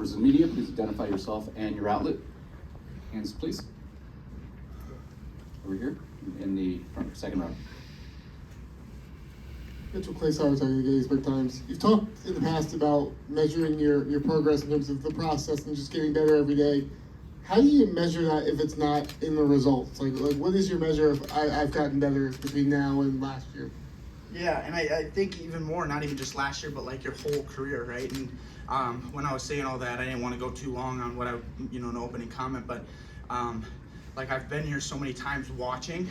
Members of the media, please identify yourself and your outlet. Hands, please. Over here in the front, second row. Mitchell Clay Sowers on the Gettysburg Times. You've talked in the past about measuring your progress in terms of the process and just getting better every day. How do you measure that if it's not in the results? Like what is your measure of I've gotten better between now and last year? Yeah, and I think even more, not even just last year, but like your whole career, right? And when I was saying all that, I didn't want to go too long on what an opening comment, but like I've been here so many times watching,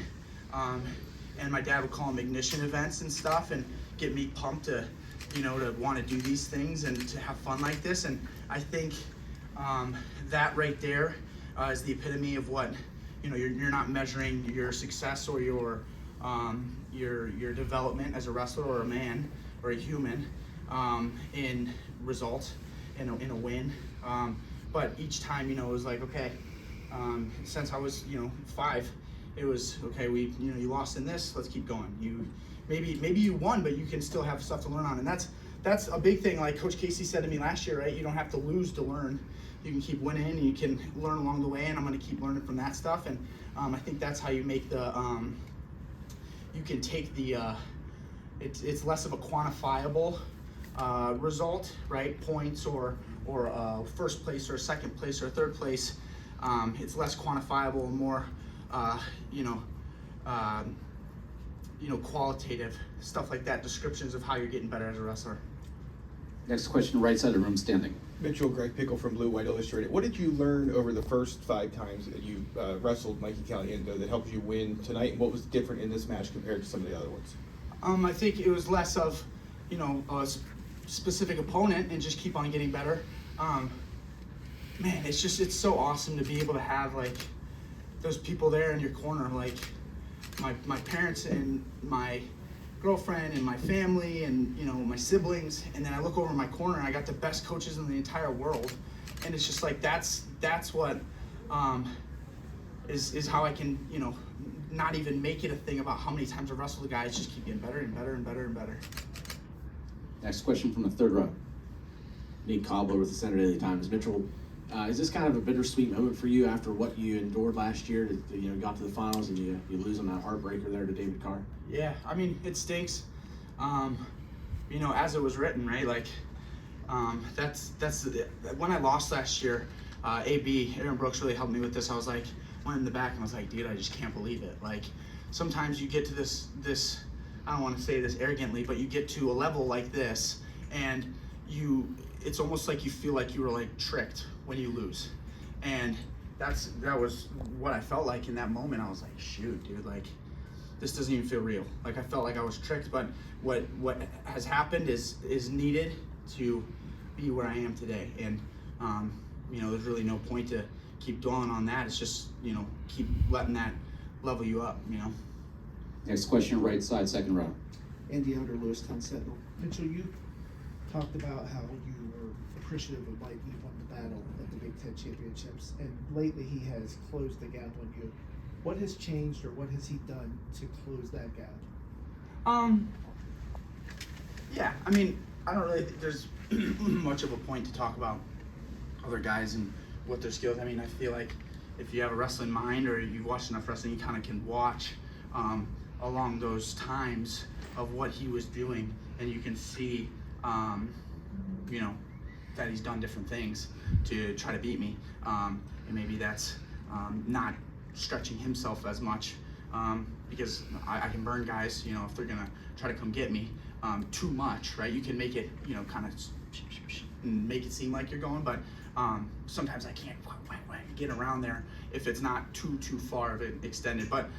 and my dad would call them ignition events and stuff, and get me pumped to want to do these things and to have fun like this. And I think that right there is the epitome of what you're not measuring your success or your development as a wrestler or a man or a human in result, in a win. But each time, it was like, okay, since I was 5, it was okay. You lost in this. Let's keep going. Maybe you won, but you can still have stuff to learn on, and that's a big thing. Like Coach Casey said to me last year, right? You don't have to lose to learn. You can keep winning, and you can learn along the way. And I'm going to keep learning from that stuff. And I think that's how you make the you can take the it's less of a quantifiable result, right? Points or first place or second place or third place. It's less quantifiable and more qualitative stuff like that, descriptions of how you're getting better as a wrestler. Next question, right side of the room, standing. Mitchell, Greg Pickle from Blue White Illustrated. What did you learn over the first 5 times that you wrestled Mikey Caliendo that helped you win tonight? And what was different in this match compared to some of the other ones? I think it was less of, a specific opponent and just keep on getting better. Man, it's so awesome to be able to have like those people there in your corner, like my parents and my girlfriend and my family and my siblings, and then I look over my corner and I got the best coaches in the entire world, and it's just like that's what is how I can not even make it a thing about how many times I wrestle the guys, just keep getting better and better and better and better. Next question from the third row. Nate Cobbler with the Center Daily Times. Mitchell, is this kind of a bittersweet moment for you after what you endured last year? Got to the finals and you lose on that heartbreaker there to David Carr? Yeah, I mean, it stinks. As it was written, right? Like, that's when I lost last year. Aaron Brooks really helped me with this. I was like, went in the back and I was like, dude, I just can't believe it. Like, sometimes you get to this. I don't want to say this arrogantly, but you get to a level like this, and it's almost like you feel like you were like tricked when you lose, and that was what I felt like in that moment. I was like, shoot, dude, like this doesn't even feel real. Like I felt like I was tricked, but what has happened is needed to be where I am today, and there's really no point to keep dwelling on that. It's just keep letting that level you up. Next question, right side, second row. Andy Under, Lewistown Sentinel. Mitchell, you talked about how you were appreciative of Mike. You won the battle at the Big Ten Championships, and lately he has closed the gap on you. What has changed, or what has he done to close that gap? Yeah, I mean, I don't really think there's much of a point to talk about other guys and what their skills. I mean, I feel like if you have a wrestling mind or you've watched enough wrestling, you kind of can watch along those times of what he was doing, and you can see, that he's done different things to try to beat me, and maybe that's not stretching himself as much, because I can burn guys, if they're gonna try to come get me too much, right? You can make it, kind of and make it seem like you're going, but sometimes I can't get around there if it's not too far of it extended. But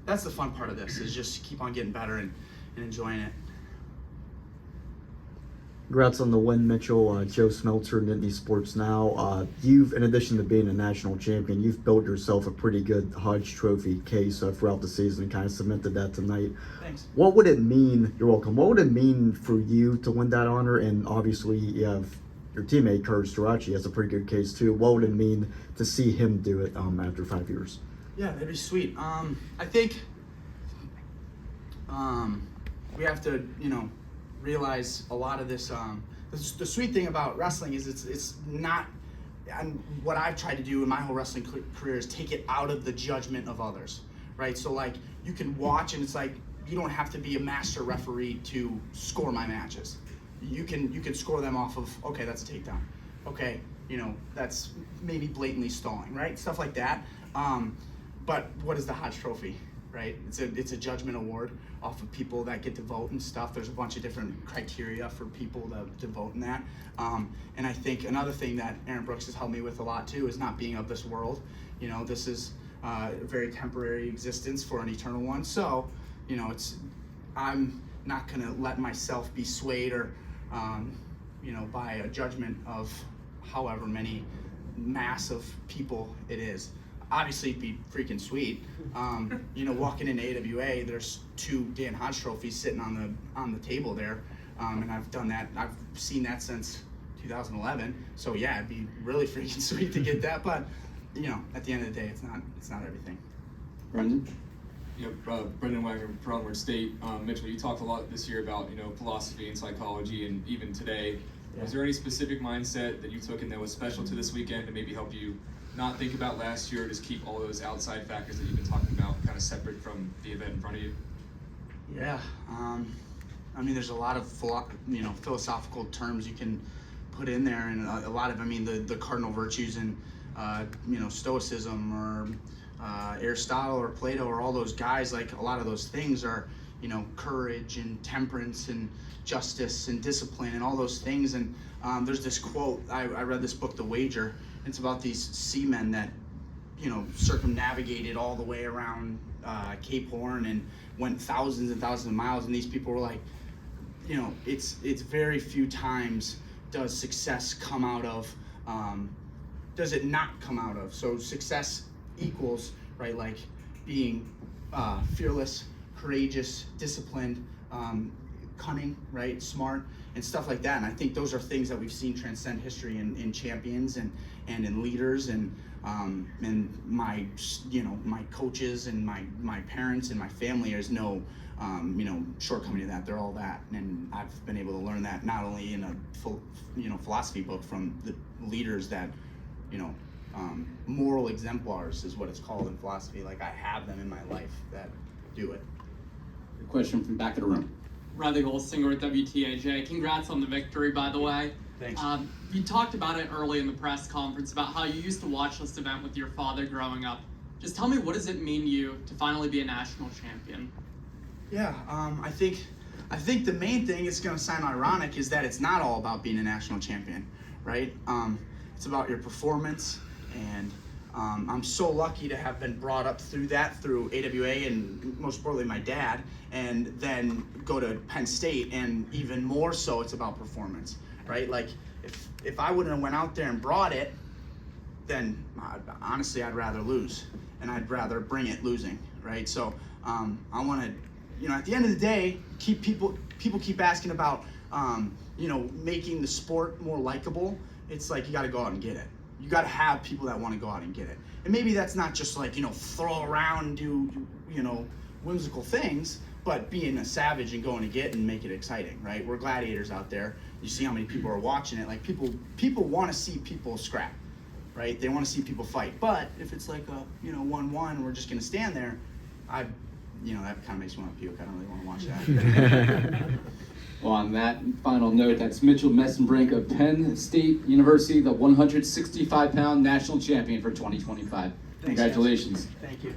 that's the fun part of this, is just keep on getting better and enjoying it. Congrats on the win, Mitchell. Joe Smeltzer, Nittany Sports Now. You've, in addition to being a national champion, you've built yourself a pretty good Hodge Trophy case throughout the season and kind of cemented that tonight. Thanks. What would it mean, you're welcome, what would it mean for you to win that honor? And obviously you have your teammate, Courage Strachey, has a pretty good case too. What would it mean to see him do it after 5 years? Yeah, that'd be sweet. I think we have to, realize a lot of this the sweet thing about wrestling is it's not, and what I've tried to do in my whole wrestling career is take it out of the judgment of others, right? So like you can watch and it's like you don't have to be a master referee to score my matches. You can score them off of, okay, that's a takedown. Okay, that's maybe blatantly stalling, right? Stuff like that. But what is the Hodge Trophy, right? It's a judgment award off of people that get to vote and stuff. There's a bunch of different criteria for people to vote in that. And I think another thing that Aaron Brooks has helped me with a lot too is not being of this world. This is a very temporary existence for an eternal one. So, I'm not gonna let myself be swayed or, by a judgment of however many mass of people it is. Obviously, it'd be freaking sweet. Walking into AWA, there's 2 Dan Hodge trophies sitting on the table there, and I've done that. I've seen that since 2011. So yeah, it'd be really freaking sweet to get that. But at the end of the day, it's not everything. Brendan? Brendan Wagner from Onward State. Mitchell, you talked a lot this year about philosophy and psychology, and even today. Yeah. Was there any specific mindset that you took and that was special to this weekend to maybe help you not think about last year, just keep all those outside factors that you've been talking about kind of separate from the event in front of you? Yeah, there's a lot of philosophical terms you can put in there, and a lot of the cardinal virtues and stoicism or Aristotle or Plato or all those guys. Like a lot of those things are courage and temperance and justice and discipline and all those things. And there's this quote, I read this book, The Wager. It's about these seamen that circumnavigated all the way around Cape Horn and went thousands and thousands of miles, and these people were like, it's very few times does success come out of, does it not come out of. So success equals, right, like being fearless, courageous, disciplined, cunning, right, smart, and stuff like that. And I think those are things that we've seen transcend history in champions and in leaders and my my coaches and my parents and my family. There's no shortcoming to that. They're all that, and I've been able to learn that not only in a philosophy book from the leaders that moral exemplars is what it's called in philosophy. Like I have them in my life that do it. A question from back of the room. Riley Holstinger with WTAJ. Congrats on the victory, by the way. Thanks. You talked about it early in the press conference about how you used to watch this event with your father growing up. Just tell me, what does it mean to you to finally be a national champion? Yeah, I think the main thing, it's going to sound ironic, is that it's not all about being a national champion, right? It's about your performance, and I'm so lucky to have been brought up through AWA and most importantly my dad, and then go to Penn State, and even more so it's about performance, right? Like if I wouldn't have went out there and brought it, then honestly I'd rather lose, and I'd rather bring it losing, right? So I want to, at the end of the day, people keep asking about making the sport more likable. It's like you got to go out and get it. You got to have people that want to go out and get it. And maybe that's not just like, throw around and do, whimsical things, but being a savage and going to get and make it exciting, right? We're gladiators out there. You see how many people are watching it. Like people want to see people scrap, right? They want to see people fight. But if it's like a, 1-1, we're just going to stand there, that kind of makes me want to puke. I don't really want to watch that. Well, on that final note, that's Mitchell Mesenbrink of Penn State University, the 165-pound national champion for 2025. Thanks, Congratulations. guys. Thank you.